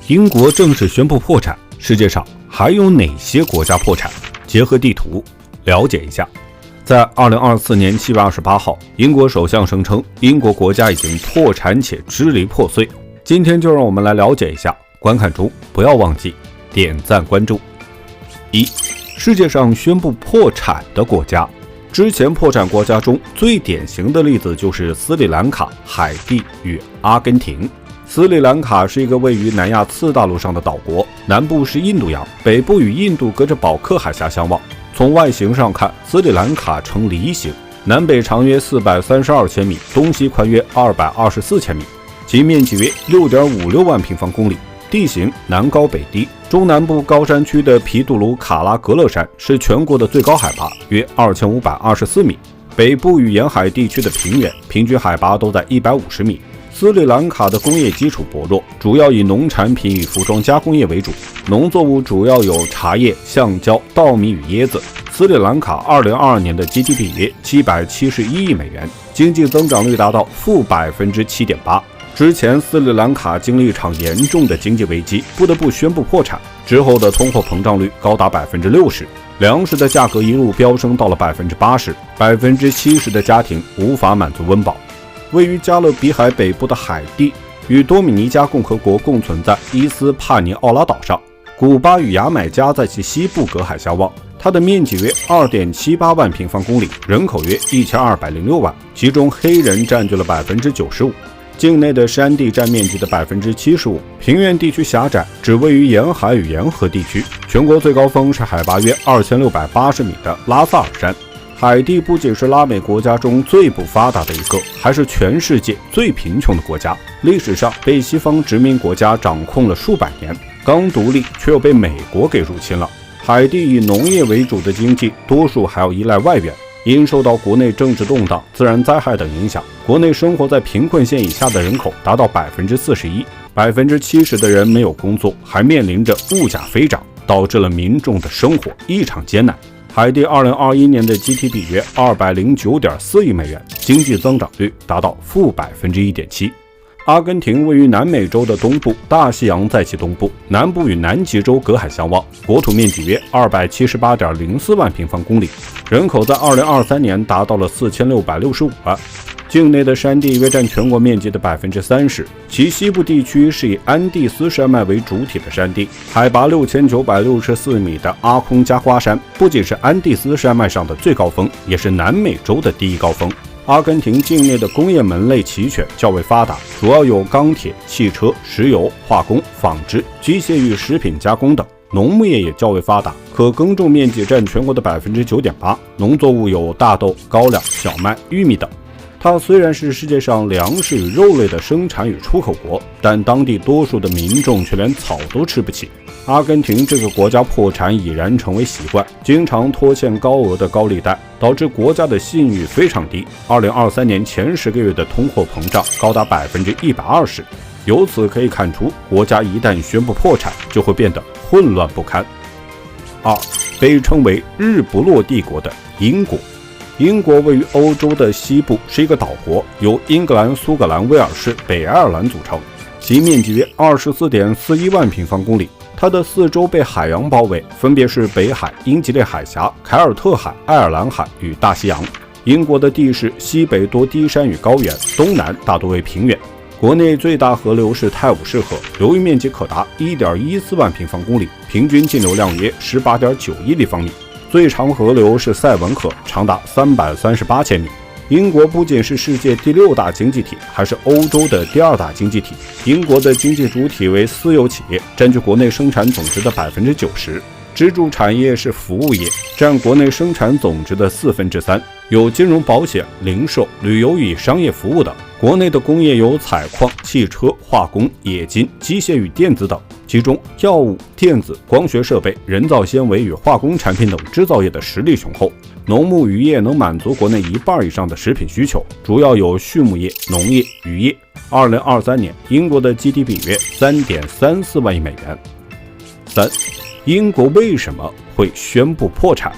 英国正式宣布破产，世界上还有哪些国家破产？结合地图了解一下。在2024年7月28号，英国首相声称英国国家已经破产且支离破碎。今天就让我们来了解一下，观看中不要忘记点赞关注。1. 世界上宣布破产的国家。之前破产国家中最典型的例子就是斯里兰卡、海地与阿根廷。斯里兰卡是一个位于南亚次大陆上的岛国，南部是印度洋，北部与印度隔着保克海峡相望。从外形上看，斯里兰卡呈梨形，南北长约432千米，东西宽约224千米，其面积约6.56万平方公里。地形南高北低，中南部高山区的皮杜卢卡拉格勒山是全国的最高海拔，约2524米。北部与沿海地区的平原，平均海拔都在150米。斯里兰卡的工业基础薄弱，主要以农产品与服装加工业为主，农作物主要有茶叶、橡胶、稻米与椰子。斯里兰卡2022年的 GDP 约771亿美元，经济增长率达到-7.8%。之前斯里兰卡经历一场严重的经济危机，不得不宣布破产，之后的通货膨胀率高达60%，粮食的价格一路飙升到了80%，70%的家庭无法满足温饱。位于加勒比海北部的海地与多米尼加共和国共存在伊斯帕尼奥拉岛上，古巴与牙买加在其西部隔海相望。它的面积约2.78万平方公里，人口约1206万，其中黑人占据了95%。境内的山地占面积的75%，平原地区狭窄，只位于沿海与沿河地区。全国最高峰是海拔约2680米的拉萨尔山。海地不仅是拉美国家中最不发达的一个，还是全世界最贫穷的国家。历史上被西方殖民国家掌控了数百年，刚独立却又被美国给入侵了。海地以农业为主的经济，多数还要依赖外援。因受到国内政治动荡、自然灾害等影响，国内生活在贫困线以下的人口达到41%，70%的人没有工作，还面临着物价飞涨，导致了民众的生活异常艰难。海地2021年的 GDP 约209.4亿美元，经济增长率达到-1.7%。阿根廷位于南美洲的东部，大西洋在其东部，南部与南极洲隔海相望，国土面积约278.04万平方公里，人口在2023年达到了4665万。境内的山地约占全国面积的30%，其西部地区是以安第斯山脉为主体的山地，海拔6964米的阿空加瓜山不仅是安第斯山脉上的最高峰，也是南美洲的第一高峰。阿根廷境内的工业门类齐全，较为发达，主要有钢铁、汽车、石油、化工、纺织、机械与食品加工等，农牧业也较为发达，可耕种面积占全国的9.8%，农作物有大豆、高粱、小麦、玉米等。它虽然是世界上粮食与肉类的生产与出口国，但当地多数的民众却连草都吃不起。阿根廷这个国家破产已然成为习惯，经常拖欠高额的高利贷，导致国家的信誉非常低。2023年前10个月的通货膨胀高达120%，由此可以看出，国家一旦宣布破产，就会变得混乱不堪。2. 被称为日不落帝国的英国。英国位于欧洲的西部，是一个岛国，由英格兰、苏格兰、威尔士、北爱尔兰组成，其面积约24.41万平方公里。它的四周被海洋包围，分别是北海、英吉利海峡、凯尔特海、爱尔兰海与大西洋。英国的地势西北多低山与高原，东南大多为平原。国内最大河流是泰晤士河，流域面积可达1.14万平方公里，平均进流量约18.9亿立方米。最长河流是塞文河，长达338千米。英国不仅是世界第6大经济体，还是欧洲的第2大经济体。英国的经济主体为私有企业，占据国内生产总值的90%。支柱产业是服务业，占国内生产总值的3/4，有金融保险、零售、旅游与商业服务等。国内的工业有采矿、汽车、化工、冶金、机械与电子等，其中药物、电子、光学设备、人造纤维与化工产品等制造业的实力雄厚。农牧渔业能满足国内1半以上的食品需求，主要有畜牧业、农业、渔业。2023年，英国的 GDP 约3.34万亿美元。3. 英国为什么会宣布破产？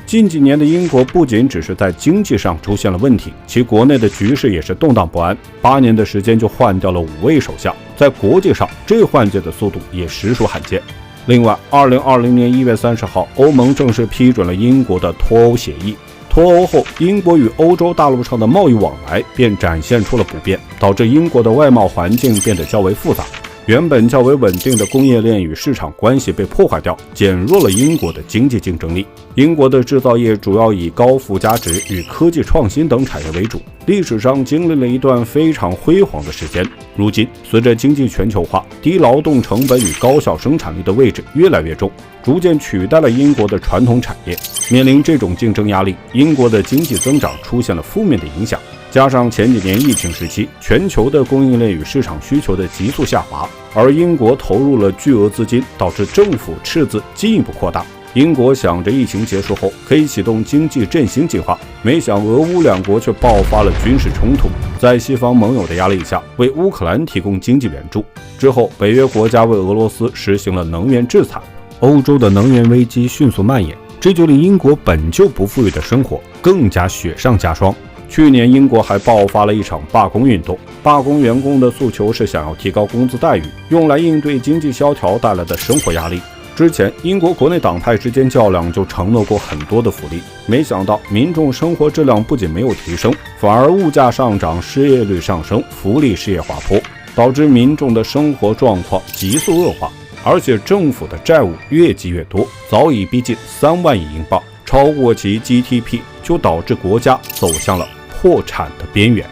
近几年的英国不仅只是在经济上出现了问题，其国内的局势也是动荡不安。8年的时间就换掉了5位首相，在国际上这换届的速度也实属罕见。另外，2020年1月30号，欧盟正式批准了英国的脱欧协议。脱欧后，英国与欧洲大陆上的贸易往来便展现出了不便，导致英国的外贸环境变得较为复杂。原本较为稳定的供应链与市场关系被破坏掉，减弱了英国的经济竞争力。英国的制造业主要以高附加值与科技创新等产业为主，历史上经历了一段非常辉煌的时间。如今，随着经济全球化，低劳动成本与高效生产力的位置越来越重，逐渐取代了英国的传统产业。面临这种竞争压力，英国的经济增长出现了负面的影响。加上前几年疫情时期，全球的供应链与市场需求的急速下滑，而英国投入了巨额资金，导致政府赤字进一步扩大。英国想着疫情结束后可以启动经济振兴计划，没想俄乌两国却爆发了军事冲突，在西方盟友的压力下，为乌克兰提供经济援助。之后，北约国家为俄罗斯实行了能源制裁，欧洲的能源危机迅速蔓延，这就令英国本就不富裕的生活更加雪上加霜。去年，英国还爆发了一场罢工运动，罢工员工的诉求是想要提高工资待遇，用来应对经济萧条带来的生活压力。之前，英国国内党派之间较量就承诺过很多的福利，没想到民众生活质量不仅没有提升，反而物价上涨、失业率上升、福利事业滑坡，导致民众的生活状况急速恶化，而且政府的债务越积越多，早已逼近3万亿英镑，超过其 GDP， 就导致国家走向了破产的边缘。